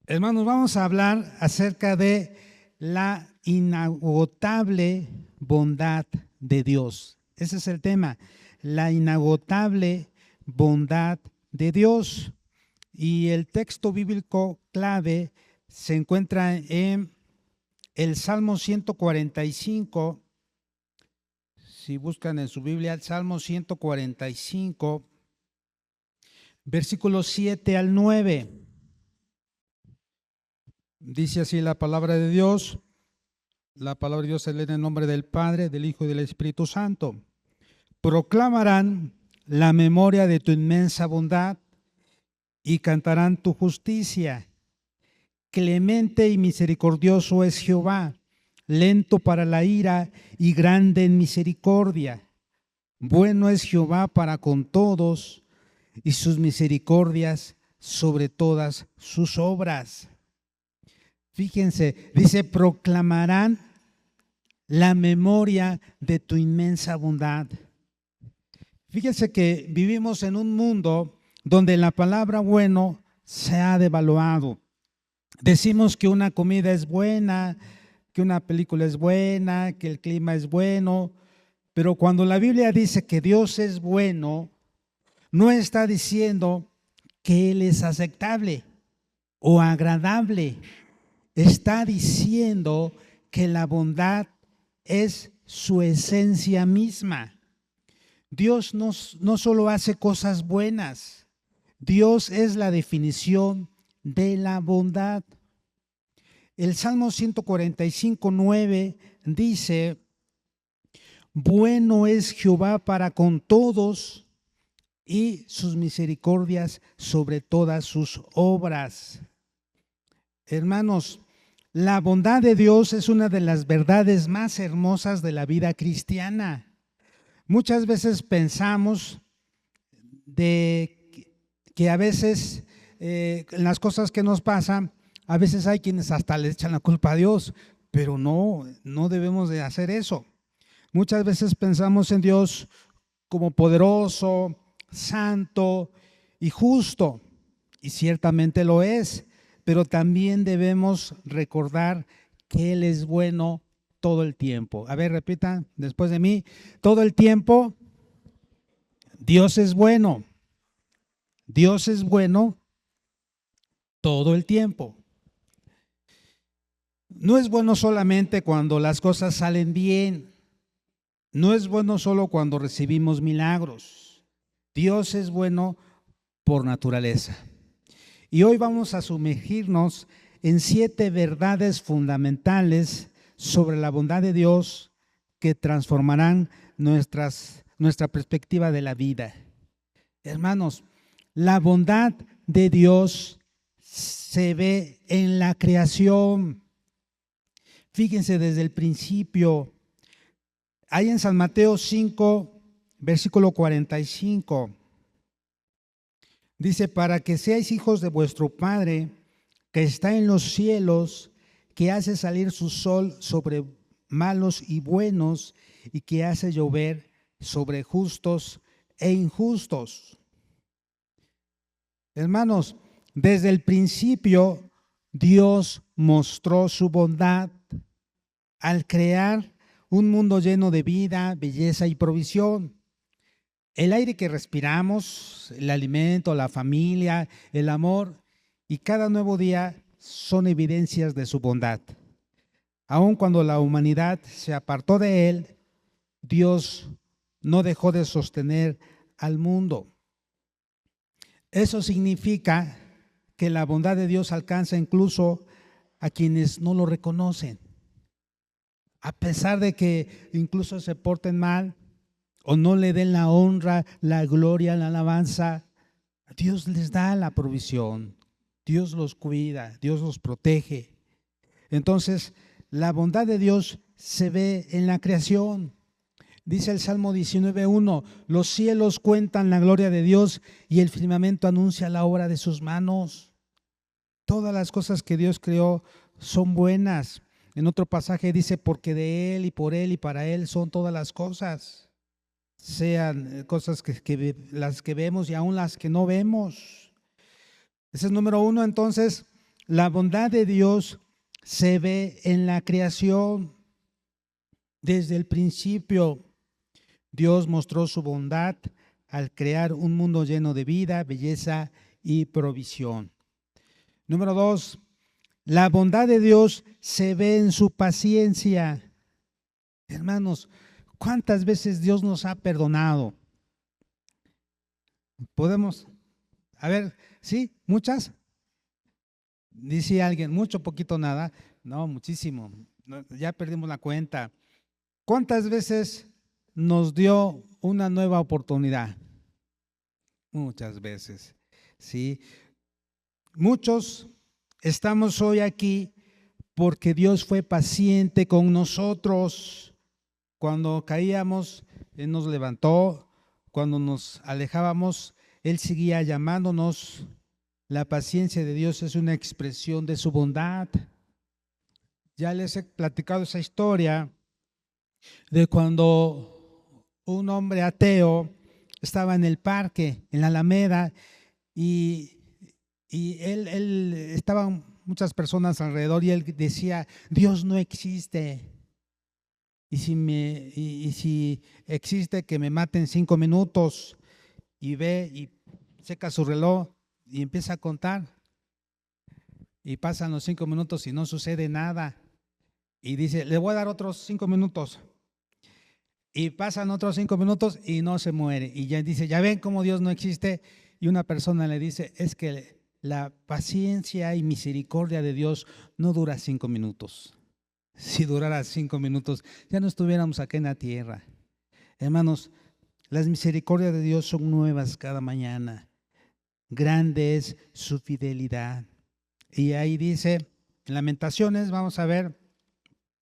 Hermanos, vamos a hablar acerca de la inagotable bondad de Dios. Ese es el tema, la inagotable bondad de Dios. Y el texto bíblico clave se encuentra en el Salmo 145. Si buscan en su Biblia el Salmo 145, versículos 7 al 9. Dice así la palabra de Dios. La palabra de Dios se lee en el nombre del Padre, del Hijo y del Espíritu Santo. Proclamarán la memoria de tu inmensa bondad y cantarán tu justicia. Clemente y misericordioso es Jehová, lento para la ira y grande en misericordia. Bueno es Jehová para con todos y sus misericordias sobre todas sus obras. Fíjense, dice, proclamarán la memoria de tu inmensa bondad. Fíjense que vivimos en un mundo donde la palabra bueno se ha devaluado. Decimos que una comida es buena, que una película es buena, que el clima es bueno, pero cuando la Biblia dice que Dios es bueno, no está diciendo que Él es aceptable o agradable. Está diciendo que la bondad es su esencia misma. Dios no solo hace cosas buenas, Dios es la definición de la bondad. El Salmo 145:9 dice, bueno es Jehová para con todos y sus misericordias sobre todas sus obras. Hermanos, la bondad de Dios es una de las verdades más hermosas de la vida cristiana. Muchas veces pensamos de que a veces las cosas que nos pasan, a veces hay quienes hasta le echan la culpa a Dios, pero no debemos de hacer eso. Muchas veces pensamos en Dios como poderoso, santo y justo, y ciertamente lo es, pero también debemos recordar que Él es bueno todo el tiempo. A ver, repitan después de mí, todo el tiempo Dios es bueno. Dios es bueno todo el tiempo. No es bueno solamente cuando las cosas salen bien. No es bueno solo cuando recibimos milagros. Dios es bueno por naturaleza. Y hoy vamos a sumergirnos en 7 verdades fundamentales sobre la bondad de Dios que transformarán nuestra perspectiva de la vida. Hermanos, la bondad de Dios se ve en la creación. Fíjense desde el principio. Hay en San Mateo 5, versículo 45. Dice, para que seáis hijos de vuestro Padre, que está en los cielos, que hace salir su sol sobre malos y buenos, y que hace llover sobre justos e injustos. Hermanos, desde el principio Dios mostró su bondad al crear un mundo lleno de vida, belleza y provisión. El aire que respiramos, el alimento, la familia, el amor y cada nuevo día son evidencias de su bondad. Aun cuando la humanidad se apartó de Él, Dios no dejó de sostener al mundo. Eso significa que la bondad de Dios alcanza incluso a quienes no lo reconocen. A pesar de que incluso se porten mal o no le den la honra, la gloria, la alabanza, Dios les da la provisión, Dios los cuida, Dios los protege. Entonces, la bondad de Dios se ve en la creación. Dice el Salmo 19:1, los cielos cuentan la gloria de Dios y el firmamento anuncia la obra de sus manos. Todas las cosas que Dios creó son buenas. En otro pasaje dice, porque de Él y por Él y para Él son todas las cosas. Sean cosas que las que vemos y aún las que no vemos. Ese es número 1. Entonces, la bondad de Dios se ve en la creación. Desde el principio, Dios mostró su bondad al crear un mundo lleno de vida, belleza y provisión. Número 2, la bondad de Dios se ve en su paciencia. Hermanos, ¿cuántas veces Dios nos ha perdonado? Podemos, a ver, ¿sí? ¿Muchas? Dice alguien, mucho, poquito, nada. No, muchísimo. Ya perdimos la cuenta. ¿Cuántas veces nos dio una nueva oportunidad? Muchas veces, ¿sí? Muchos estamos hoy aquí porque Dios fue paciente con nosotros. Cuando caíamos, Él nos levantó. Cuando nos alejábamos, Él seguía llamándonos. La paciencia de Dios es una expresión de su bondad. Ya les he platicado esa historia de cuando un hombre ateo estaba en el parque, en la Alameda, y él estaban muchas personas alrededor y él decía, Dios no existe. Y si existe, que me maten 5 minutos. Y ve y seca su reloj y empieza a contar. Y pasan los 5 minutos y no sucede nada. Y dice, le voy a dar otros 5 minutos. Y pasan otros 5 minutos y no se muere. Y ya dice, ya ven cómo Dios no existe. Y una persona le dice, es que la paciencia y misericordia de Dios no dura 5 minutos. Si durara 5 minutos, ya no estuviéramos aquí en la tierra. Hermanos, las misericordias de Dios son nuevas cada mañana. Grande es su fidelidad. Y ahí dice, Lamentaciones, vamos a ver,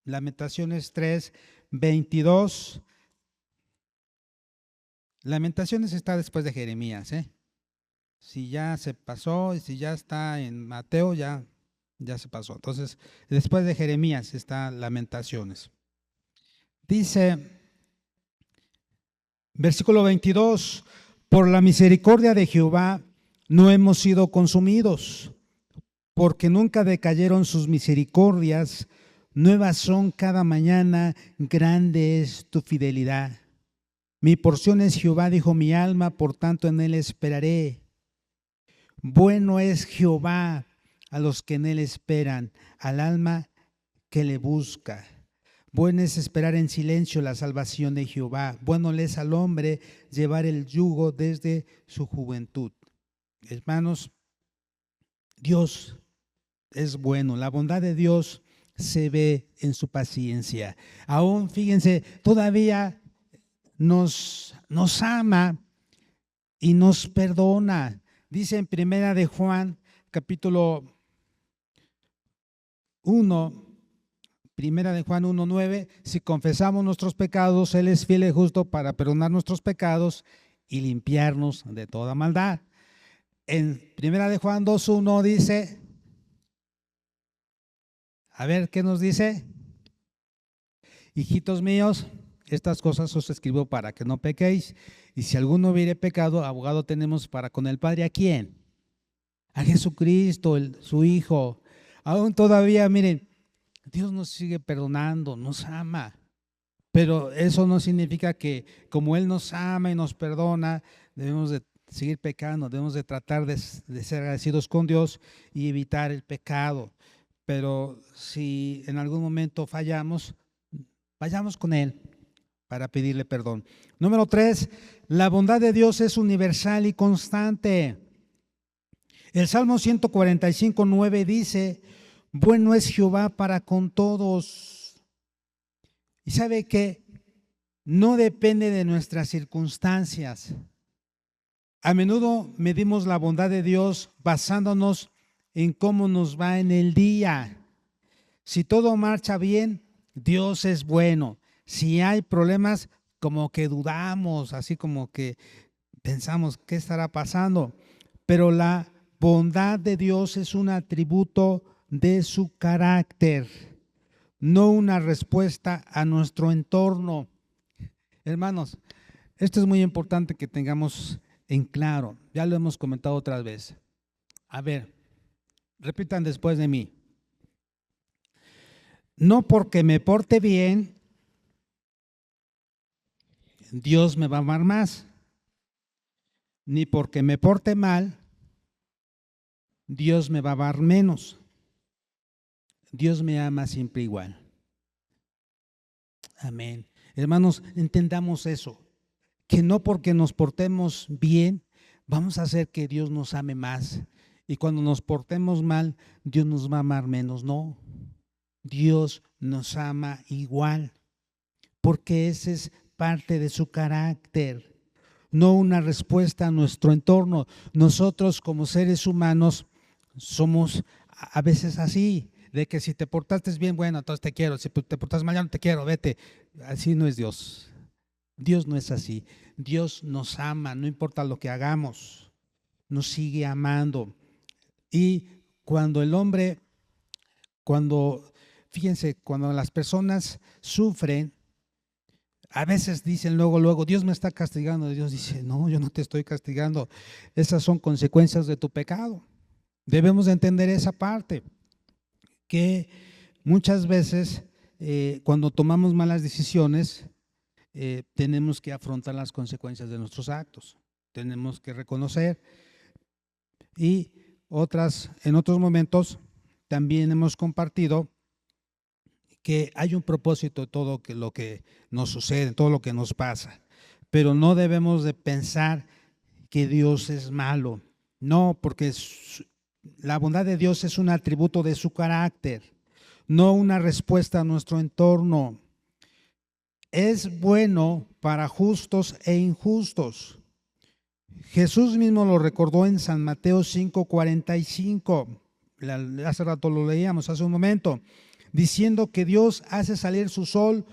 Lamentaciones 3:22. Lamentaciones está después de Jeremías, ¿eh? Si ya se pasó y si ya está en Mateo, ya se pasó. Entonces, después de Jeremías está Lamentaciones. Dice, versículo 22, por la misericordia de Jehová no hemos sido consumidos, porque nunca decayeron sus misericordias, nuevas son cada mañana, grande es tu fidelidad. Mi porción es Jehová, dijo mi alma, por tanto en él esperaré. Bueno es Jehová a los que en él esperan, al alma que le busca. Bueno es esperar en silencio la salvación de Jehová. Bueno le es al hombre llevar el yugo desde su juventud. Hermanos, Dios es bueno. La bondad de Dios se ve en su paciencia. Aún, fíjense, todavía nos ama y nos perdona. Dice en Primera de Juan, capítulo 1, Primera de Juan 1:9, si confesamos nuestros pecados, Él es fiel y justo para perdonar nuestros pecados y limpiarnos de toda maldad. En Primera de Juan 2:1 dice, a ver, ¿qué nos dice? Hijitos míos, estas cosas os escribo para que no pequéis. Y si alguno hubiere pecado, abogado tenemos para con el Padre. ¿A quién? A Jesucristo, su Hijo. Aún todavía, miren, Dios nos sigue perdonando, nos ama. Pero eso no significa que como Él nos ama y nos perdona, debemos de seguir pecando, debemos de tratar de ser agradecidos con Dios y evitar el pecado. Pero si en algún momento fallamos, vayamos con Él para pedirle perdón. Número 3, la bondad de Dios es universal y constante. El Salmo 145:9 dice, bueno es Jehová para con todos. Y sabe que no depende de nuestras circunstancias. A menudo medimos la bondad de Dios basándonos en cómo nos va en el día. Si todo marcha bien, Dios es bueno. Si hay problemas, como que dudamos, así como que pensamos, ¿qué estará pasando? Pero la bondad de Dios es un atributo de su carácter, no una respuesta a nuestro entorno. Hermanos, esto es muy importante que tengamos en claro. Ya lo hemos comentado otra vez. A ver, Repitan después de mí. No porque me porte bien, Dios me va a amar más. Ni porque me porte mal, Dios me va a amar menos. Dios me ama siempre igual. Amén. Hermanos, entendamos eso, que no porque nos portemos bien, vamos a hacer que Dios nos ame más. Y cuando nos portemos mal, Dios nos va a amar menos. No, Dios nos ama igual, porque ese es parte de su carácter, no una respuesta a nuestro entorno. Nosotros como seres humanos somos a veces así, de que si te portaste bien, bueno, entonces te quiero, si te portas mal, ya no te quiero, vete. Así no es Dios. Dios no es así. Dios nos ama, no importa lo que hagamos, nos sigue amando. Y cuando el hombre, fíjense, cuando las personas sufren, a veces dicen luego, Dios me está castigando. Dios dice, no, yo no te estoy castigando. Esas son consecuencias de tu pecado. Debemos de entender esa parte, que muchas veces cuando tomamos malas decisiones, tenemos que afrontar las consecuencias de nuestros actos. Tenemos que reconocer. Y en otros momentos también hemos compartido que hay un propósito de todo lo que nos sucede, todo lo que nos pasa, pero no debemos de pensar que Dios es malo. No, porque la bondad de Dios es un atributo de su carácter, no una respuesta a nuestro entorno. Es bueno para justos e injustos. Jesús mismo lo recordó en San Mateo 5:45. Hace rato lo leíamos, hace un momento, diciendo que Dios hace salir su sol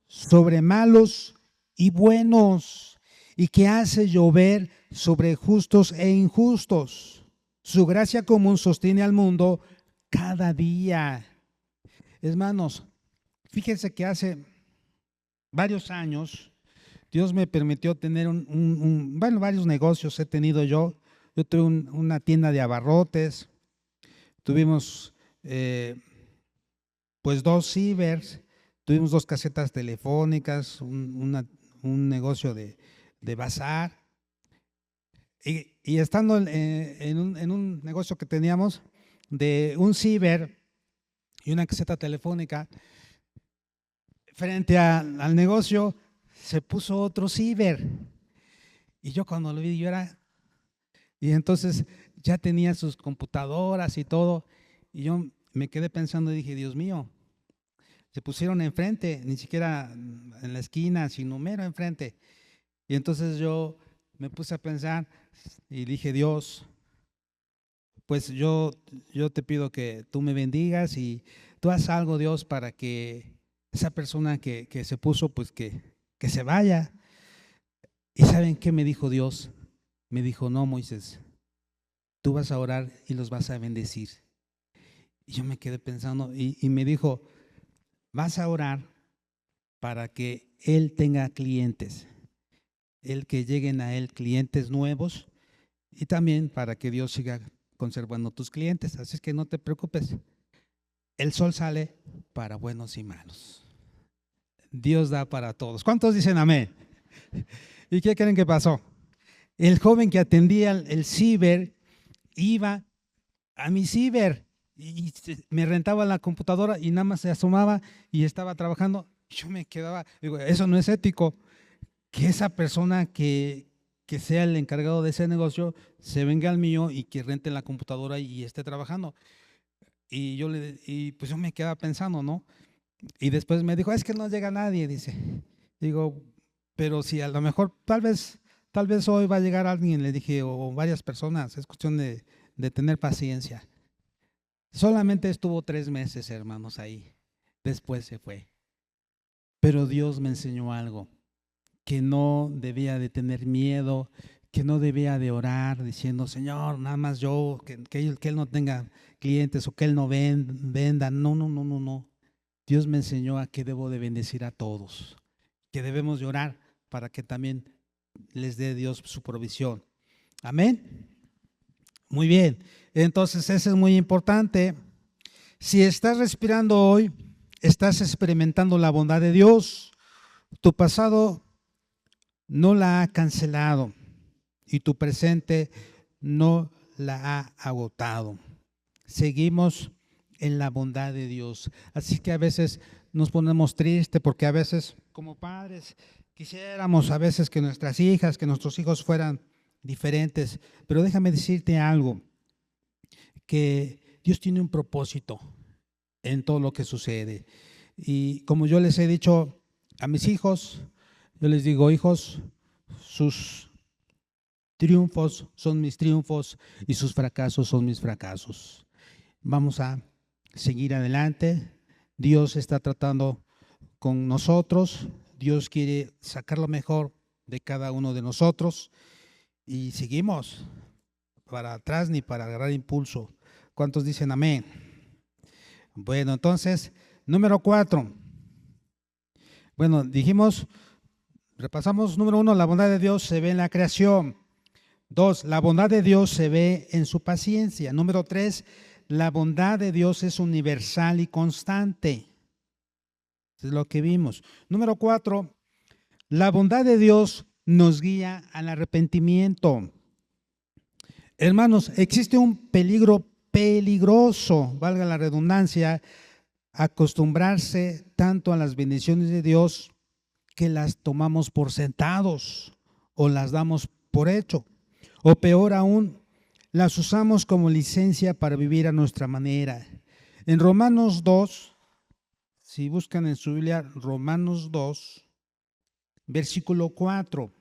sobre malos y buenos, y que hace llover sobre justos e injustos. Su gracia común sostiene al mundo cada día. Hermanos, fíjense que hace varios años Dios me permitió tener varios negocios he tenido yo. Yo tuve una tienda de abarrotes, tuvimos pues 2 cibers, tuvimos 2 casetas telefónicas, un negocio de bazar. Y estando en un negocio que teníamos de un ciber y una caseta telefónica, frente al negocio se puso otro ciber. Y yo cuando lo vi, y entonces ya tenía sus computadoras y todo, y yo me quedé pensando y dije, Dios mío, se pusieron enfrente, ni siquiera en la esquina, sino mero enfrente. Y entonces yo me puse a pensar y dije, Dios, pues yo te pido que tú me bendigas y tú haz algo, Dios, para que esa persona que se puso, pues que se vaya. ¿Y saben qué me dijo Dios? Me dijo, no, Moisés, tú vas a orar y los vas a bendecir. Y yo me quedé pensando y me dijo, vas a orar para que Él tenga clientes, que lleguen a Él clientes nuevos, y también para que Dios siga conservando tus clientes. Así es que no te preocupes, el sol sale para buenos y malos. Dios da para todos. ¿Cuántos dicen amén? ¿Y qué creen que pasó? El joven que atendía el ciber iba a mi ciber y me rentaba la computadora y nada más se asomaba y estaba trabajando. Yo me quedaba, digo, eso no es ético, que esa persona que sea el encargado de ese negocio se venga al mío y que rente la computadora y esté trabajando. Y pues yo me quedaba pensando, ¿no? Y después me dijo, es que no llega nadie, dice. Digo, pero si a lo mejor tal vez hoy va a llegar alguien, le dije, o varias personas, es cuestión de tener paciencia. Solamente estuvo 3 meses, hermanos, ahí. Después se fue. Pero Dios me enseñó algo, que no debía de tener miedo, que no debía de orar diciendo, Señor, nada más yo, que él no tenga clientes o que él no venda. No, no, no, no, no. Dios me enseñó a que debo de bendecir a todos, que debemos de orar para que también les dé Dios su provisión. Amén. Muy bien. Entonces, eso es muy importante. Si estás respirando hoy, estás experimentando la bondad de Dios. Tu pasado no la ha cancelado y tu presente no la ha agotado. Seguimos en la bondad de Dios. Así que a veces nos ponemos tristes porque a veces como padres quisiéramos a veces que nuestras hijas, que nuestros hijos fueran diferentes. Pero déjame decirte algo, que Dios tiene un propósito en todo lo que sucede. Y como yo les he dicho a mis hijos, yo les digo, hijos, sus triunfos son mis triunfos y sus fracasos son mis fracasos. Vamos a seguir adelante. Dios está tratando con nosotros. Dios quiere sacar lo mejor de cada uno de nosotros y seguimos para atrás ni para agarrar impulso. ¿Cuántos dicen amén? Bueno, entonces, número 4. Bueno, dijimos, repasamos número 1, la bondad de Dios se ve en la creación. 2, la bondad de Dios se ve en su paciencia. Número 3, la bondad de Dios es universal y constante. Eso es lo que vimos. Número 4, la bondad de Dios nos guía al arrepentimiento. Hermanos, existe un peligro peligroso, valga la redundancia, acostumbrarse tanto a las bendiciones de Dios que las tomamos por sentados o las damos por hecho. O peor aún, las usamos como licencia para vivir a nuestra manera. En Romanos 2, si buscan en su Biblia, Romanos 2, versículo 4,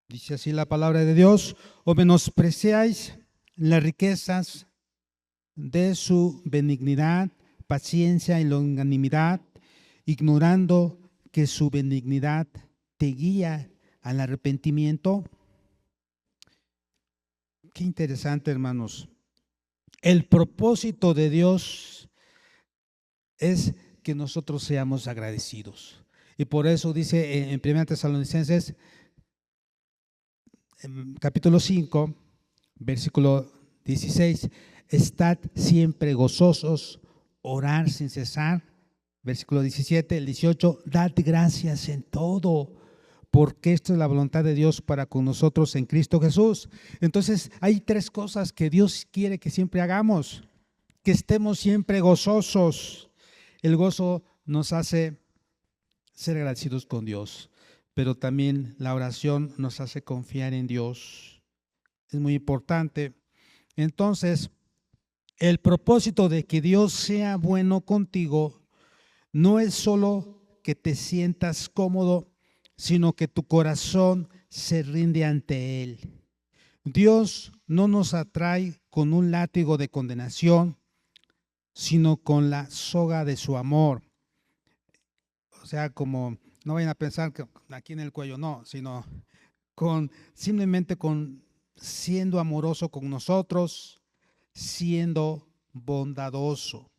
dice así la palabra de Dios: o menospreciáis las riquezas de su benignidad, paciencia y longanimidad, ignorando que su benignidad te guía al arrepentimiento. Qué interesante, hermanos. El propósito de Dios es que nosotros seamos agradecidos. Y por eso dice en 1 Tesalonicenses, capítulo 5, versículo 16, estad siempre gozosos, orar sin cesar. Versículo 17, el 18, dad gracias en todo, porque esto es la voluntad de Dios para con nosotros en Cristo Jesús. Entonces hay 3 cosas que Dios quiere que siempre hagamos: que estemos siempre gozosos. El gozo nos hace ser agradecidos con Dios, pero también la oración nos hace confiar en Dios. Es muy importante. Entonces, el propósito de que Dios sea bueno contigo no es solo que te sientas cómodo, sino que tu corazón se rinde ante Él. Dios no nos atrae con un látigo de condenación, sino con la soga de su amor. O sea, como, no vayan a pensar que aquí en el cuello, no, sino simplemente con siendo amoroso con nosotros, siendo bondadoso.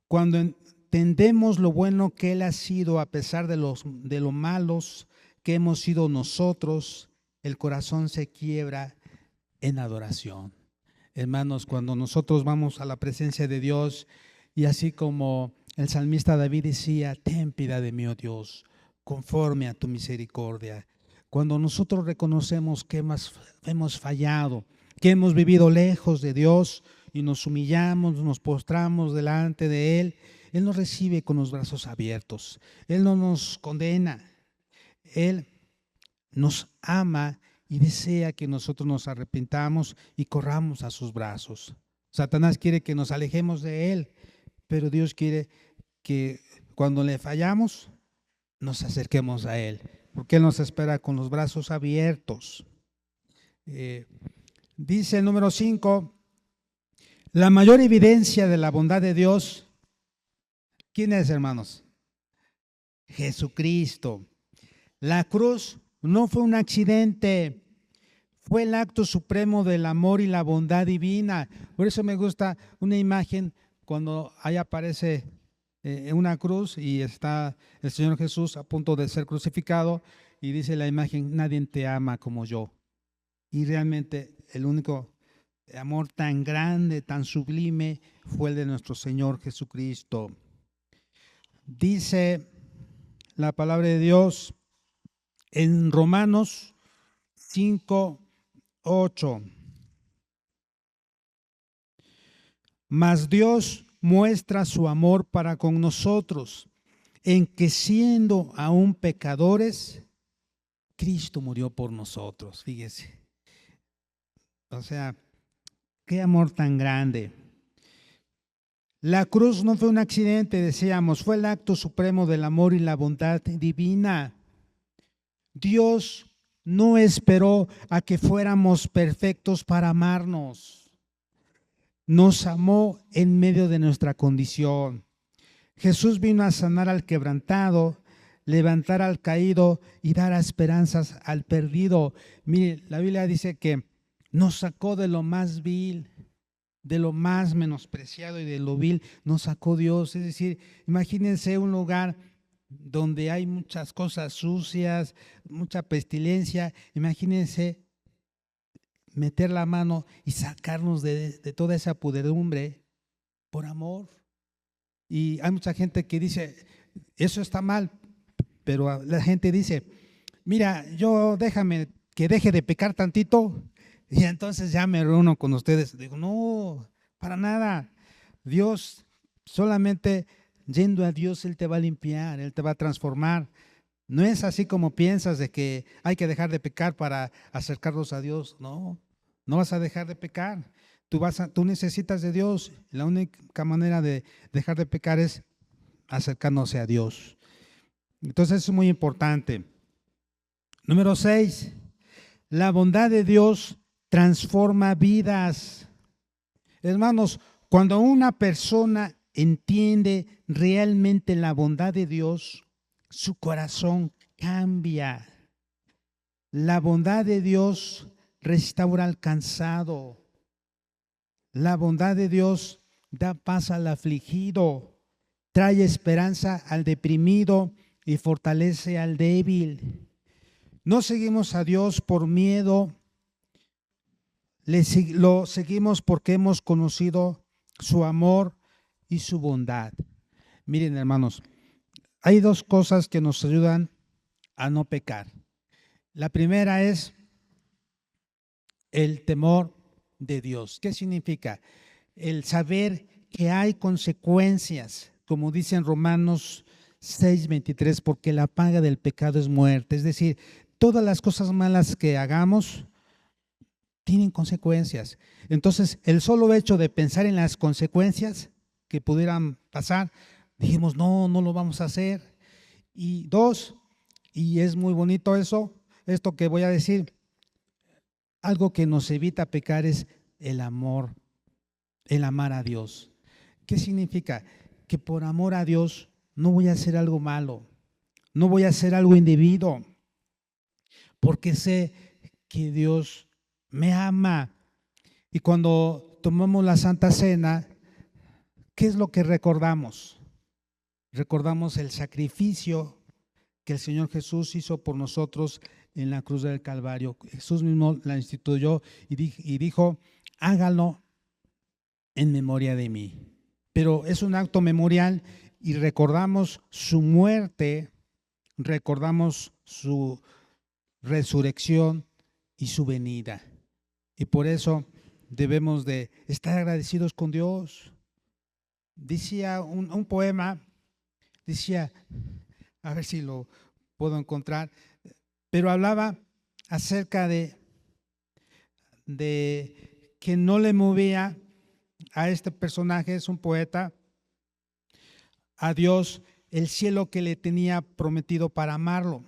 Cuando entendemos lo bueno que Él ha sido a pesar de lo malos que hemos sido nosotros, el corazón se quiebra en adoración. Hermanos, cuando nosotros vamos a la presencia de Dios, y así como el salmista David decía, ten piedad de mí, oh Dios, conforme a tu misericordia. Cuando nosotros reconocemos que hemos fallado, que hemos vivido lejos de Dios y nos humillamos, nos postramos delante de Él, Él nos recibe con los brazos abiertos. Él no nos condena. Él nos ama y desea que nosotros nos arrepintamos y corramos a sus brazos. Satanás quiere que nos alejemos de Él, pero Dios quiere que cuando le fallamos nos acerquemos a Él, porque Él nos espera con los brazos abiertos. Dice el número 5, la mayor evidencia de la bondad de Dios, ¿quién es, hermanos? Jesucristo. La cruz no fue un accidente, fue el acto supremo del amor y la bondad divina. Por eso me gusta una imagen cuando ahí aparece una cruz y está el Señor Jesús a punto de ser crucificado y dice la imagen, nadie te ama como yo. Y realmente el único amor tan grande, tan sublime fue el de nuestro Señor Jesucristo. Dice la palabra de Dios en Romanos 5:8. Mas Dios muestra su amor para con nosotros, en que siendo aún pecadores, Cristo murió por nosotros. Fíjese. O sea, qué amor tan grande. La cruz no fue un accidente, decíamos, fue el acto supremo del amor y la bondad divina. Dios no esperó a que fuéramos perfectos para amarnos. Nos amó en medio de nuestra condición. Jesús vino a sanar al quebrantado, levantar al caído y dar esperanzas al perdido. Mire, la Biblia dice que nos sacó de lo más vil, de lo más menospreciado y de lo vil, nos sacó Dios. Es decir, imagínense un lugar donde hay muchas cosas sucias, mucha pestilencia. Imagínense meter la mano y sacarnos de toda esa pudredumbre por amor. Y hay mucha gente que dice, eso está mal, pero la gente dice, mira, yo déjame que deje de pecar tantito y entonces ya me reúno con ustedes. Digo, no, para nada. Dios, solamente yendo a Dios, Él te va a limpiar, Él te va a transformar. No es así como piensas de que hay que dejar de pecar para acercarnos a Dios. No, no vas a dejar de pecar. Tú necesitas de Dios. La única manera de dejar de pecar es acercándose a Dios. Entonces eso es muy importante. Número 6, la bondad de Dios transforma vidas. Hermanos, cuando una persona entiende realmente la bondad de Dios, su corazón cambia. La bondad de Dios restaura al cansado. La bondad de Dios da paz al afligido, trae esperanza al deprimido y fortalece al débil. No seguimos a Dios por miedo, lo seguimos porque hemos conocido su amor y su bondad. Miren, hermanos, hay dos cosas que nos ayudan a no pecar. La primera es el temor de Dios. ¿Qué significa? El saber que hay consecuencias, como dice en Romanos 6:23, porque la paga del pecado es muerte. Es decir, todas las cosas malas que hagamos tienen consecuencias. Entonces, el solo hecho de pensar en las consecuencias que pudieran pasar, dijimos, no lo vamos a hacer. Y dos, y es muy bonito esto que voy a decir, algo que nos evita pecar es el amor, el amar a Dios. ¿Qué significa? Que por amor a Dios no voy a hacer algo malo, no voy a hacer algo indebido, porque sé que Dios me ama. Y cuando tomamos la Santa Cena, ¿qué es lo que recordamos? Recordamos el sacrificio que el Señor Jesús hizo por nosotros en la cruz del Calvario. Jesús mismo la instituyó y dijo, hágalo en memoria de mí. Pero es un acto memorial y recordamos su muerte, recordamos su resurrección y su venida. Y por eso debemos de estar agradecidos con Dios. Decía un poema, decía, a ver si lo puedo encontrar, pero hablaba acerca de que no le movía a este personaje, es un poeta, a Dios el cielo que le tenía prometido para amarlo,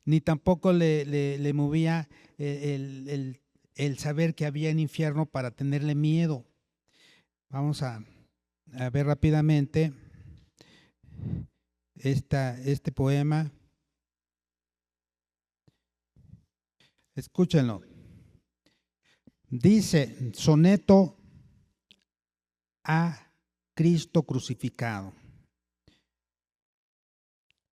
ni tampoco le movía el saber que había en infierno para tenerle miedo. Vamos a ver rápidamente este poema. Escúchenlo. Dice, soneto a Cristo crucificado.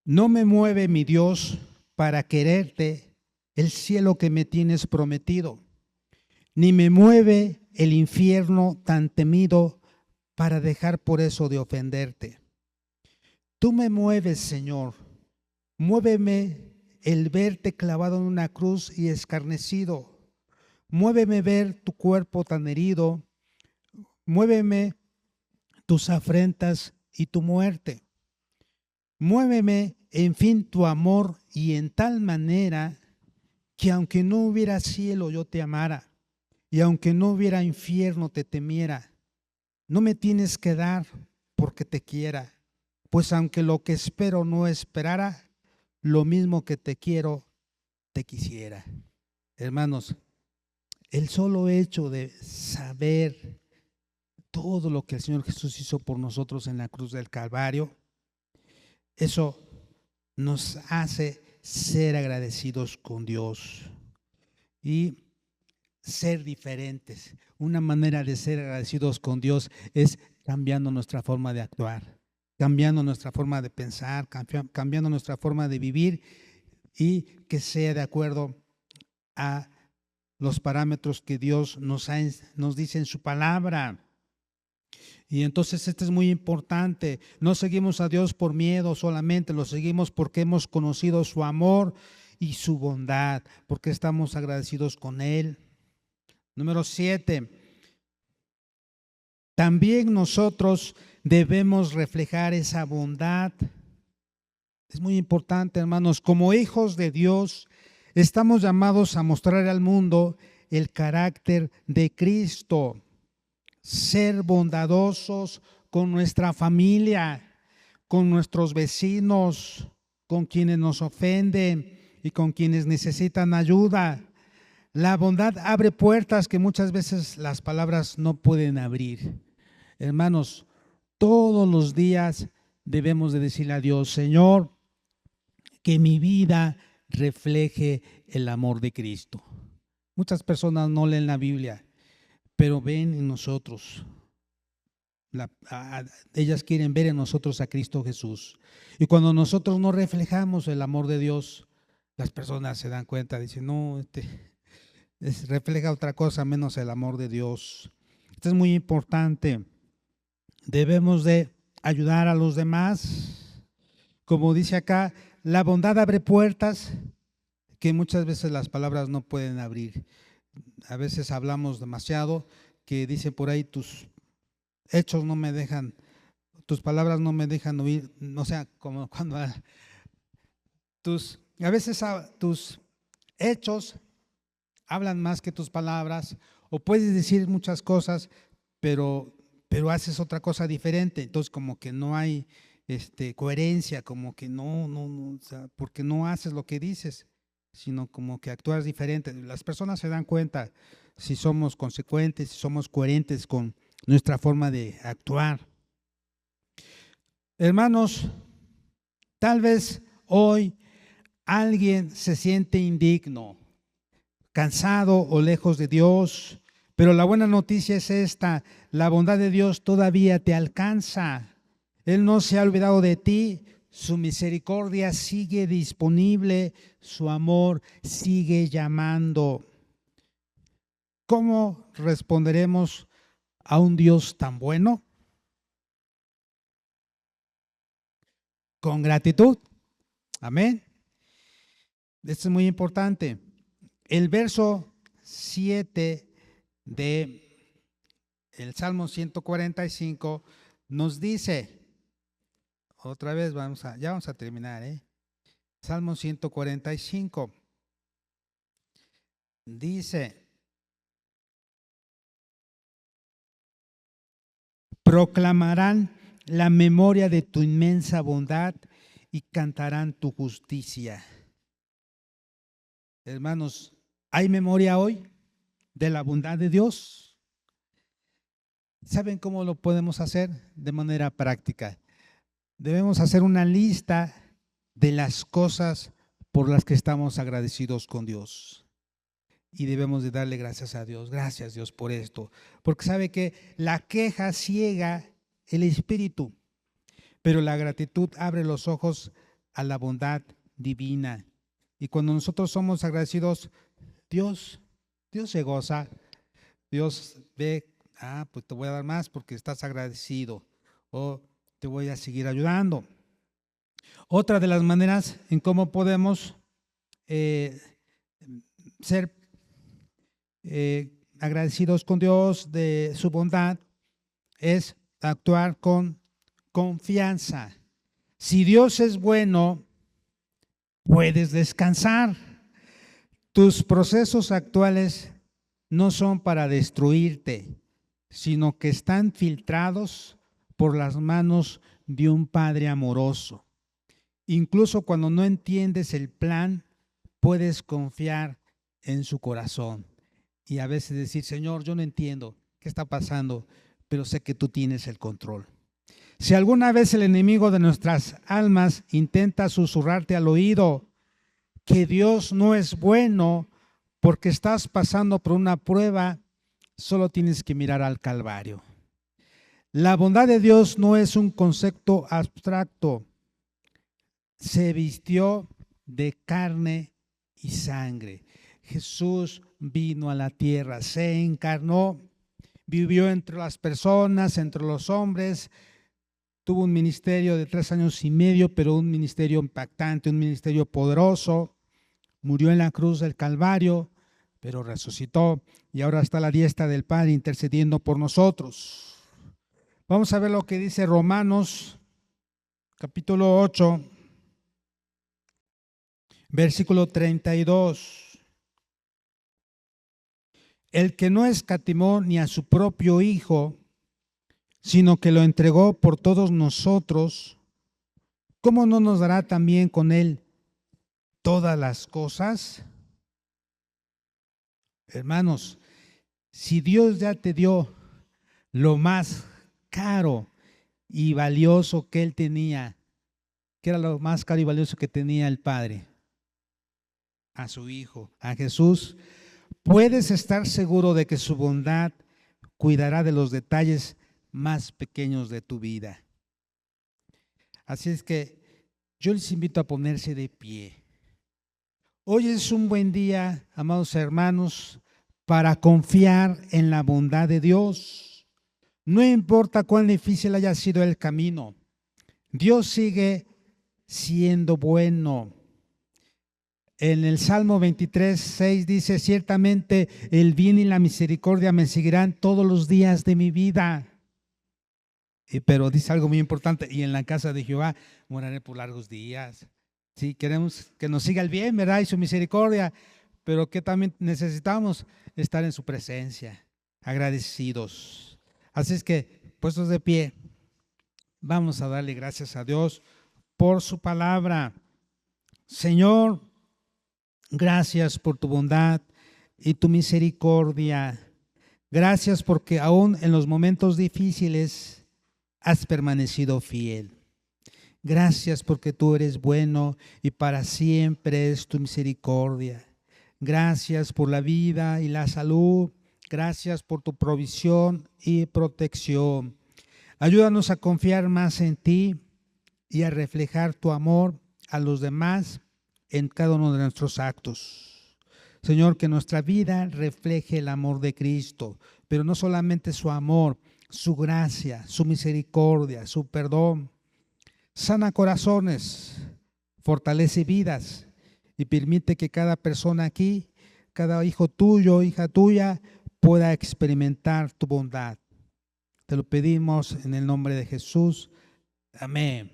No me mueve mi Dios para quererte el cielo que me tienes prometido, ni me mueve el infierno tan temido para dejar por eso de ofenderte. Tú me mueves, Señor, muéveme el verte clavado en una cruz y escarnecido. Muéveme ver tu cuerpo tan herido, muéveme tus afrentas y tu muerte. Muéveme, en fin, tu amor y en tal manera que aunque no hubiera cielo yo te amara y aunque no hubiera infierno te temiera. No me tienes que dar porque te quiera, pues aunque lo que espero no esperara, lo mismo que te quiero, te quisiera. Hermanos, el solo hecho de saber todo lo que el Señor Jesús hizo por nosotros en la cruz del Calvario, eso nos hace ser agradecidos con Dios y ser diferentes. Una manera de ser agradecidos con Dios es cambiando nuestra forma de actuar, cambiando nuestra forma de pensar, cambiando nuestra forma de vivir y que sea de acuerdo a los parámetros que Dios nos dice en su palabra. Y entonces esto es muy importante. No seguimos a Dios por miedo solamente, lo seguimos porque hemos conocido su amor y su bondad, porque estamos agradecidos con Él. Número 7. También nosotros debemos reflejar esa bondad. Es muy importante, hermanos, como hijos de Dios, estamos llamados a mostrar al mundo el carácter de Cristo. Ser bondadosos con nuestra familia, con nuestros vecinos, con quienes nos ofenden y con quienes necesitan ayuda. La bondad abre puertas que muchas veces las palabras no pueden abrir. Hermanos, todos los días debemos de decirle a Dios, Señor, que mi vida refleje el amor de Cristo. Muchas personas no leen la Biblia, pero ven en nosotros. Ellas quieren ver en nosotros a Cristo Jesús. Y cuando nosotros no reflejamos el amor de Dios, las personas se dan cuenta, dicen, no, refleja otra cosa menos el amor de Dios. Esto es muy importante. Debemos de ayudar a los demás. Como dice acá, la bondad abre puertas que muchas veces las palabras no pueden abrir. A veces hablamos demasiado, que dice por ahí, tus hechos no me dejan, tus palabras no me dejan oír, o sea, como cuando a veces tus hechos hablan más que tus palabras, o puedes decir muchas cosas, pero haces otra cosa diferente, entonces como que no hay coherencia, como que no, o sea, porque no haces lo que dices, sino como que actúas diferente. Las personas se dan cuenta si somos consecuentes, si somos coherentes con nuestra forma de actuar. Hermanos, tal vez hoy alguien se siente indigno, cansado o lejos de Dios, pero la buena noticia es esta: la bondad de Dios todavía te alcanza. Él no se ha olvidado de ti, su misericordia sigue disponible, su amor sigue llamando. ¿Cómo responderemos a un Dios tan bueno? Con gratitud. Amén. Esto es muy importante. El verso 7 de el Salmo 145 nos dice, otra vez ya vamos a terminar, Salmo 145 dice: proclamarán la memoria de tu inmensa bondad y cantarán tu justicia. Hermanos, ¿hay memoria hoy de la bondad de Dios? ¿Saben cómo lo podemos hacer? De manera práctica. Debemos hacer una lista de las cosas por las que estamos agradecidos con Dios. Y debemos de darle gracias a Dios. Gracias, Dios, por esto. Porque sabe que la queja ciega el espíritu, pero la gratitud abre los ojos a la bondad divina. Y cuando nosotros somos agradecidos, Dios se goza. Dios ve, pues te voy a dar más porque estás agradecido, o te voy a seguir ayudando. Otra de las maneras en cómo podemos ser agradecidos con Dios de su bondad es actuar con confianza. Si Dios es bueno, puedes descansar. Tus procesos actuales no son para destruirte, sino que están filtrados por las manos de un Padre amoroso. Incluso cuando no entiendes el plan, puedes confiar en su corazón y a veces decir, Señor, yo no entiendo qué está pasando, pero sé que tú tienes el control. Si alguna vez el enemigo de nuestras almas intenta susurrarte al oído que Dios no es bueno porque estás pasando por una prueba, solo tienes que mirar al Calvario. La bondad de Dios no es un concepto abstracto. Se vistió de carne y sangre. Jesús vino a la tierra, se encarnó, vivió entre las personas, entre los hombres, tuvo un ministerio de 3 años y medio, pero un ministerio impactante, un ministerio poderoso. Murió en la cruz del Calvario, pero resucitó y ahora está a la diestra del Padre intercediendo por nosotros. Vamos a ver lo que dice Romanos, capítulo 8, versículo 32. El que no escatimó ni a su propio Hijo, sino que lo entregó por todos nosotros, ¿cómo no nos dará también con Él todas las cosas? Hermanos, si Dios ya te dio lo más caro y valioso que Él tenía, ¿qué era lo más caro y valioso que tenía el Padre? A su Hijo, a Jesús. Puedes estar seguro de que su bondad cuidará de los detalles más pequeños de tu vida. Así es que yo les invito a ponerse de pie. Hoy es un buen día, amados hermanos, para confiar en la bondad de Dios. No importa cuán difícil haya sido el camino, Dios sigue siendo bueno. En el Salmo 23, 6 dice, ciertamente el bien y la misericordia me seguirán todos los días de mi vida. Pero dice algo muy importante, y en la casa de Jehová moraré por largos días. Sí, queremos que nos siga el bien, ¿verdad? Y su misericordia, pero que también necesitamos estar en su presencia, agradecidos. Así es que, puestos de pie, vamos a darle gracias a Dios por su palabra. Señor, gracias por tu bondad y tu misericordia. Gracias porque aún en los momentos difíciles has permanecido fiel. Gracias porque tú eres bueno y para siempre es tu misericordia. Gracias por la vida y la salud. Gracias por tu provisión y protección. Ayúdanos a confiar más en ti y a reflejar tu amor a los demás en cada uno de nuestros actos. Señor, que nuestra vida refleje el amor de Cristo, pero no solamente su amor, su gracia, su misericordia, su perdón. Sana corazones, fortalece vidas y permite que cada persona aquí, cada hijo tuyo, hija tuya, pueda experimentar tu bondad. Te lo pedimos en el nombre de Jesús. Amén.